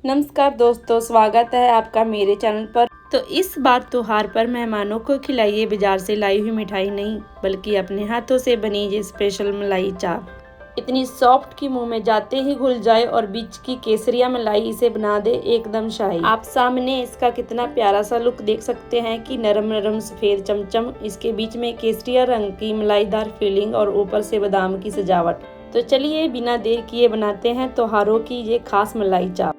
नमस्कार दोस्तों, स्वागत है आपका मेरे चैनल पर। तो इस बार त्योहार पर मेहमानों को खिलाइए बाजार से लाई हुई मिठाई नहीं, बल्कि अपने हाथों से बनी ये स्पेशल मलाई चाप। इतनी सॉफ्ट कि मुंह में जाते ही घुल जाए और बीच की केसरिया मलाई इसे बना दे एकदम शाही। आप सामने इसका कितना प्यारा सा लुक देख सकते हैं कि नरम नरम सफेद चमचम, इसके बीच में केसरिया रंग की मलाईदार फीलिंग और ऊपर से बादाम की सजावट। तो चलिए बिना देर किए बनाते हैं त्योहारों की ये खास मलाई चाप।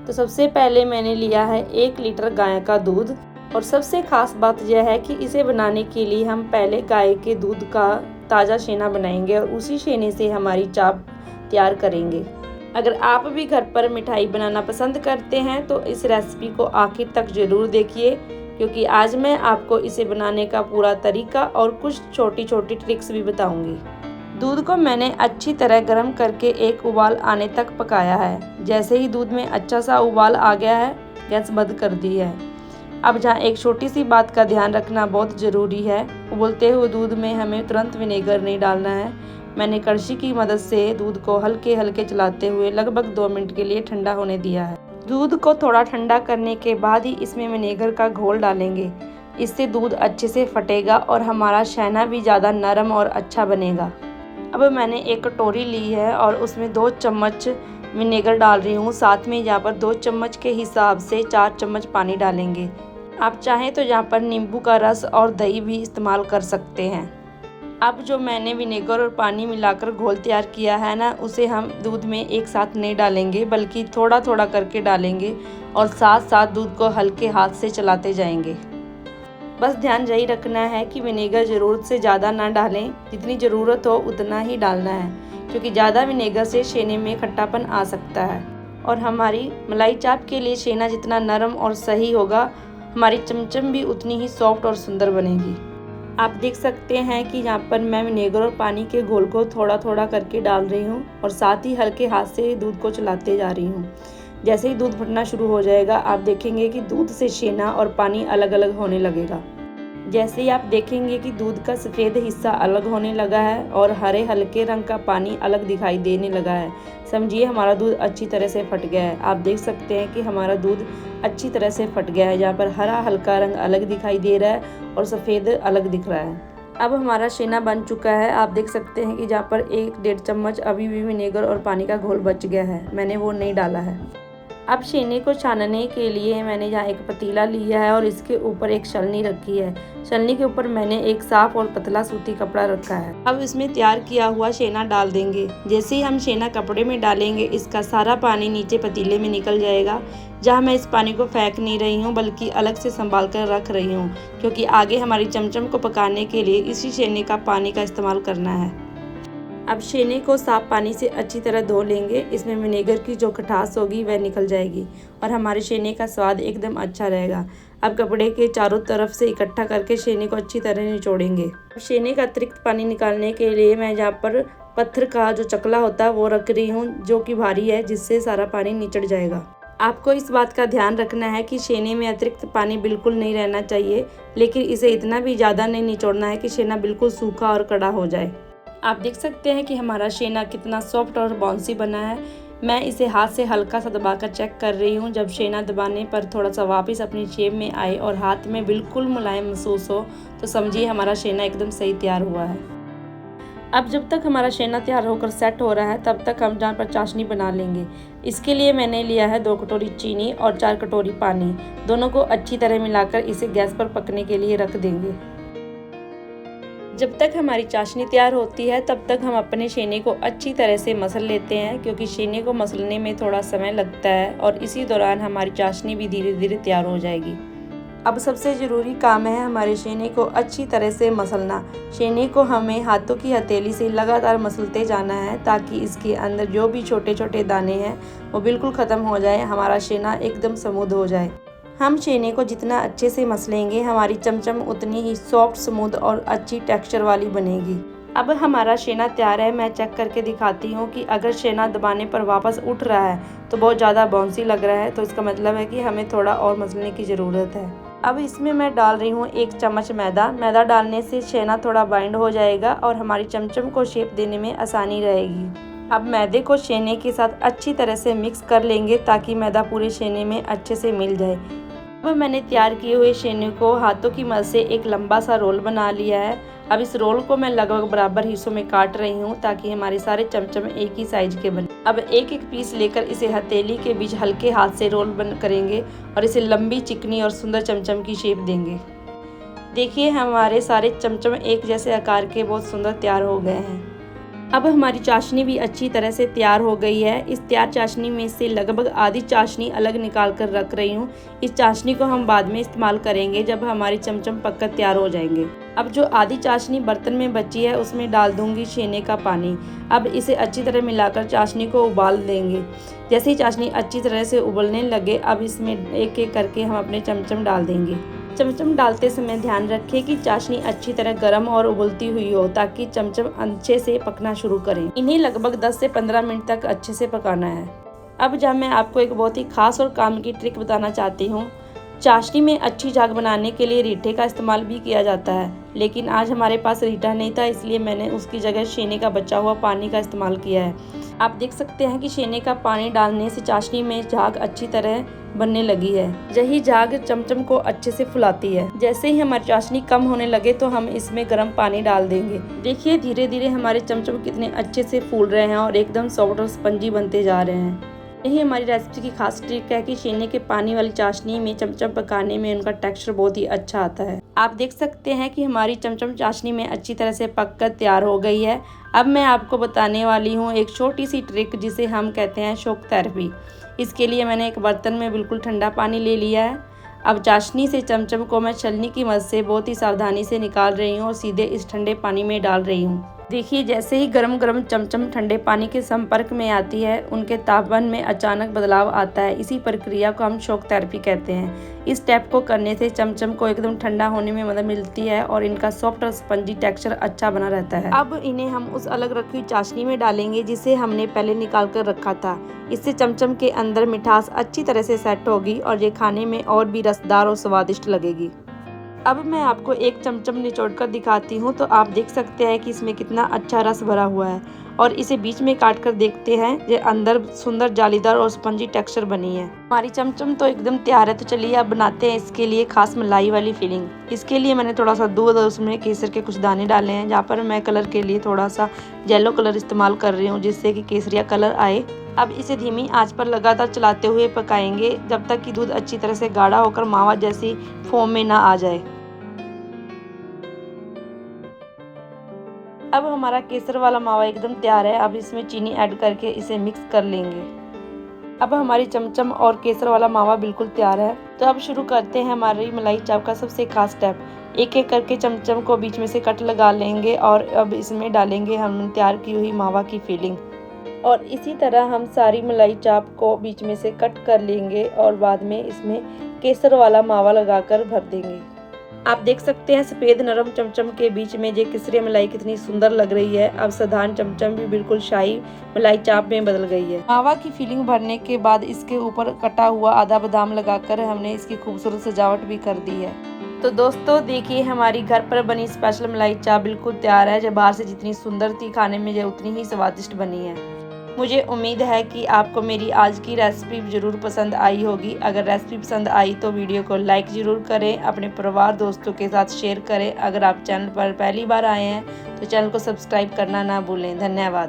तो सबसे पहले मैंने लिया है 1 लीटर गाय का दूध। और सबसे खास बात यह है कि इसे बनाने के लिए हम पहले गाय के दूध का ताज़ा छेना बनाएंगे और उसी छेने से हमारी चाप तैयार करेंगे। अगर आप भी घर पर मिठाई बनाना पसंद करते हैं तो इस रेसिपी को आखिर तक ज़रूर देखिए, क्योंकि आज मैं आपको इसे बनाने का पूरा तरीका और कुछ छोटी छोटी ट्रिक्स भी बताऊंगी। दूध को मैंने अच्छी तरह गर्म करके एक उबाल आने तक पकाया है। जैसे ही दूध में अच्छा सा उबाल आ गया है, गैस बंद कर दी है। अब जहाँ एक छोटी सी बात का ध्यान रखना बहुत ज़रूरी है, उबलते हुए दूध में हमें तुरंत विनेगर नहीं डालना है। मैंने कड़छी की मदद से दूध को हल्के हल्के चलाते हुए लगभग 2 मिनट के लिए ठंडा होने दिया है। दूध को थोड़ा ठंडा करने के बाद ही इसमें विनेगर का घोल डालेंगे। इससे दूध अच्छे से फटेगा और हमारा छेना भी ज़्यादा नरम और अच्छा बनेगा। अब मैंने एक कटोरी ली है और उसमें 2 चम्मच विनेगर डाल रही हूँ। साथ में यहाँ पर 2 चम्मच के हिसाब से 4 चम्मच पानी डालेंगे। आप चाहें तो यहाँ पर नींबू का रस और दही भी इस्तेमाल कर सकते हैं। अब जो मैंने विनेगर और पानी मिलाकर घोल तैयार किया है ना, उसे हम दूध में एक साथ नहीं डालेंगे, बल्कि थोड़ा थोड़ा करके डालेंगे और साथ साथ दूध को हल्के हाथ से चलाते जाएंगे। बस ध्यान यही रखना है कि विनेगर ज़रूरत से ज़्यादा ना डालें, जितनी ज़रूरत हो उतना ही डालना है, क्योंकि ज़्यादा विनेगर से छेने में खट्टापन आ सकता है। और हमारी मलाई चाप के लिए छेना जितना नरम और सही होगा, हमारी चमचम भी उतनी ही सॉफ्ट और सुंदर बनेगी। आप देख सकते हैं कि यहाँ पर मैं विनेगर और पानी के घोल को थोड़ा थोड़ा करके डाल रही हूँ और साथ ही हल्के हाथ से दूध को चलाते जा रही हूँ। जैसे ही दूध फटना शुरू हो जाएगा, आप देखेंगे कि दूध से छेना और पानी अलग अलग होने लगेगा। जैसे ही आप देखेंगे कि दूध का सफ़ेद हिस्सा अलग होने लगा है और हरे हल्के रंग का पानी अलग दिखाई देने लगा है, समझिए हमारा दूध अच्छी तरह से फट गया है। आप देख सकते हैं कि हमारा दूध अच्छी तरह से फट गया है। यहाँ पर हरा हल्का रंग अलग दिखाई दे रहा है और सफ़ेद अलग दिख रहा है। अब हमारा छेना बन चुका है। आप देख सकते हैं कि जहाँ पर 1-1.5 चम्मच अभी भी विनेगर और पानी का घोल बच गया है, मैंने वो नहीं डाला है। अब छेने को छानने के लिए मैंने यहाँ एक पतीला लिया है और इसके ऊपर एक छलनी रखी है। छलनी के ऊपर मैंने एक साफ और पतला सूती कपड़ा रखा है। अब इसमें तैयार किया हुआ छेना डाल देंगे। जैसे ही हम छेना कपड़े में डालेंगे, इसका सारा पानी नीचे पतीले में निकल जाएगा। जहाँ मैं इस पानी को फेंक नहीं रही हूँ, बल्कि अलग से संभाल कर रख रही हूँ, क्योंकि आगे हमारी चमचम को पकाने के लिए इसी छेने का पानी का इस्तेमाल करना है। अब छेने को साफ पानी से अच्छी तरह धो लेंगे। इसमें विनेगर की जो खटास होगी वह निकल जाएगी और हमारे छेने का स्वाद एकदम अच्छा रहेगा। अब कपड़े के चारों तरफ से इकट्ठा करके छेने को अच्छी तरह निचोड़ेंगे। छेने का अतिरिक्त पानी निकालने के लिए मैं यहाँ पर पत्थर का जो चकला होता है वो रख रही हूँ, जो कि भारी है, जिससे सारा पानी निचड़ जाएगा। आपको इस बात का ध्यान रखना है कि छेने में अतिरिक्त पानी बिल्कुल नहीं रहना चाहिए, लेकिन इसे इतना भी ज़्यादा नहीं निचोड़ना है कि छेना बिल्कुल सूखा और कड़ा हो जाए। आप देख सकते हैं कि हमारा छेना कितना सॉफ्ट और बाउंसी बना है। मैं इसे हाथ से हल्का सा दबाकर चेक कर रही हूँ। जब छेना दबाने पर थोड़ा सा वापस अपनी शेप में आए और हाथ में बिल्कुल मुलायम महसूस हो, तो समझिए हमारा छेना एकदम सही तैयार हुआ है। अब जब तक हमारा छेना तैयार होकर सेट हो रहा है, तब तक हम जहाँ पर चाशनी बना लेंगे। इसके लिए मैंने लिया है 2 कटोरी चीनी और 4 कटोरी पानी। दोनों को अच्छी तरह मिलाकर इसे गैस पर पकने के लिए रख देंगे। जब तक हमारी चाशनी तैयार होती है, तब तक हम अपने छेने को अच्छी तरह से मसल लेते हैं, क्योंकि छेने को मसलने में थोड़ा समय लगता है और इसी दौरान हमारी चाशनी भी धीरे धीरे तैयार हो जाएगी। अब सबसे ज़रूरी काम है हमारे छेने को अच्छी तरह से मसलना। छेने को हमें हाथों की हथेली से लगातार मसलते जाना है, ताकि इसके अंदर जो भी छोटे छोटे दाने हैं वो बिल्कुल ख़त्म हो जाए, हमारा छेना एकदम स्मूथ हो जाए। हम छेने को जितना अच्छे से मसलेंगे, हमारी चमचम उतनी ही सॉफ्ट, स्मूथ और अच्छी टेक्सचर वाली बनेगी। अब हमारा छेना तैयार है। मैं चेक करके दिखाती हूँ कि अगर छेना दबाने पर वापस उठ रहा है तो बहुत ज़्यादा बाउंसी लग रहा है, तो इसका मतलब है कि हमें थोड़ा और मसलने की ज़रूरत है। अब इसमें मैं डाल रही हूँ 1 चम्मच मैदा। मैदा डालने से छेना थोड़ा बाइंड हो जाएगा और हमारी चमचम को शेप देने में आसानी रहेगी। अब मैदे को छेने के साथ अच्छी तरह से मिक्स कर लेंगे ताकि मैदा पूरे छेने में अच्छे से मिल जाए। अब मैंने तैयार किए हुए छेने को हाथों की मदद से एक लंबा सा रोल बना लिया है। अब इस रोल को मैं लगभग बराबर हिस्सों में काट रही हूँ ताकि हमारे सारे चमचम एक ही साइज के बने। अब एक एक पीस लेकर इसे हथेली के बीच हल्के हाथ से रोल बन करेंगे और इसे लंबी, चिकनी और सुंदर चमचम की शेप देंगे। देखिए हमारे सारे चमचम एक जैसे आकार के बहुत सुंदर तैयार हो गए हैं। अब हमारी चाशनी भी अच्छी तरह से तैयार हो गई है। इस तैयार चाशनी में से लगभग आधी चाशनी अलग निकाल कर रख रही हूँ। इस चाशनी को हम बाद में इस्तेमाल करेंगे जब हमारी चमचम पककर तैयार हो जाएंगे। अब जो आधी चाशनी बर्तन में बची है उसमें डाल दूंगी छेने का पानी। अब इसे अच्छी तरह मिलाकर चाशनी को उबाल देंगे। जैसे ही चाशनी अच्छी तरह से उबलने लगे अब इसमें एक एक करके हम अपने चमचम डाल देंगे। चमचम डालते समय ध्यान रखें कि चाशनी अच्छी तरह गर्म और उबलती हुई हो ताकि चमचम अच्छे से पकना शुरू करें। इन्हें लगभग 10 से 15 मिनट तक अच्छे से पकाना है। अब जब मैं आपको एक बहुत ही खास और काम की ट्रिक बताना चाहती हूँ। चाशनी में अच्छी झाग बनाने के लिए रीठे का इस्तेमाल भी किया जाता है, लेकिन आज हमारे पास रीठा नहीं था, इसलिए मैंने उसकी जगह छेने का बचा हुआ पानी का इस्तेमाल किया है। आप देख सकते हैं कि छेने का पानी डालने से चाशनी में झाग अच्छी तरह बनने लगी है। यही झाग चमचम को अच्छे से फुलाती है। जैसे ही हमारी चाशनी कम होने लगे तो हम इसमें गर्म पानी डाल देंगे। देखिए धीरे धीरे हमारे चमचम कितने अच्छे से फूल रहे हैं और एकदम सॉफ्ट और स्पंजी बनते जा रहे हैं। यही हमारी रेसिपी की खास ट्रिक है कि छेने के पानी वाली चाशनी में चमचम पकाने में उनका टेक्सचर बहुत ही अच्छा आता है। आप देख सकते हैं कि हमारी चमचम चाशनी में अच्छी तरह से पककर तैयार हो गई है। अब मैं आपको बताने वाली हूँ एक छोटी सी ट्रिक जिसे हम कहते हैं शॉक थेरेपी। इसके लिए मैंने एक बर्तन में बिल्कुल ठंडा पानी ले लिया है। अब चाशनी से चमचम को मैं छलनी की मदद से बहुत ही सावधानी से निकाल रही हूँ और सीधे इस ठंडे पानी में डाल रही हूँ। देखिए जैसे ही गरम गरम चमचम ठंडे पानी के संपर्क में आती है उनके तापमान में अचानक बदलाव आता है। इसी प्रक्रिया को हम शॉक थेरेपी कहते हैं। इस स्टेप को करने से चमचम को एकदम ठंडा होने में मदद मिलती है और इनका सॉफ्ट और स्पंजी टेक्सचर अच्छा बना रहता है। अब इन्हें हम उस अलग रखी हुई चाशनी में डालेंगे जिसे हमने पहले निकाल कर रखा था। इससे चमचम के अंदर मिठास अच्छी तरह से सेट होगी और ये खाने में और भी रसदार और स्वादिष्ट लगेगी। अब मैं आपको एक चमचम निचोड़ कर दिखाती हूँ तो आप देख सकते हैं कि इसमें कितना अच्छा रस भरा हुआ है और इसे बीच में काट कर देखते हैं ये अंदर सुंदर जालीदार और स्पंजी टेक्सचर बनी है। हमारी चमचम तो एकदम तैयार है। तो चलिए अब बनाते हैं इसके लिए खास मलाई वाली फीलिंग। इसके लिए मैंने थोड़ा सा दूध और उसमें केसर के कुछ दाने डाले हैं। जहाँ पर मैं कलर के लिए थोड़ा सा येलो कलर इस्तेमाल कर रही हूँ जिससे कि केसरिया कलर आए। अब इसे धीमी आंच पर लगातार चलाते हुए पकाएंगे जब तक कि दूध अच्छी तरह से गाढ़ा होकर मावा जैसी फोम में ना आ जाए। अब हमारा केसर वाला मावा एकदम तैयार है। अब इसमें चीनी ऐड करके इसे मिक्स कर लेंगे। अब हमारी चमचम और केसर वाला मावा बिल्कुल तैयार है। तो अब शुरू करते हैं हमारी मलाई चाप का सबसे खास स्टेप। एक एक करके चमचम को बीच में से कट लगा लेंगे और अब इसमें डालेंगे हम तैयार की हुई मावा की फीलिंग और इसी तरह हम सारी मलाई चाप को बीच में से कट कर लेंगे और बाद में इसमें केसर वाला मावा लगाकर भर देंगे। आप देख सकते हैं सफ़ेद नरम चमचम के बीच में ये केसरिया मलाई कितनी सुंदर लग रही है। अब साधारण चमचम भी बिल्कुल शाही मलाई चाप में बदल गई है। मावा की फीलिंग भरने के बाद इसके ऊपर कटा हुआ आधा बादाम लगाकर हमने इसकी खूबसूरत सजावट भी कर दी है। तो दोस्तों देखिए हमारी घर पर बनी स्पेशल मलाई चाप बिल्कुल तैयार है। जो बाहर से जितनी सुंदर थी खाने में जो उतनी ही स्वादिष्ट बनी है। मुझे उम्मीद है कि आपको मेरी आज की रेसिपी ज़रूर पसंद आई होगी। अगर रेसिपी पसंद आई तो वीडियो को लाइक ज़रूर करें, अपने परिवार दोस्तों के साथ शेयर करें। अगर आप चैनल पर पहली बार आए हैं तो चैनल को सब्सक्राइब करना ना भूलें। धन्यवाद।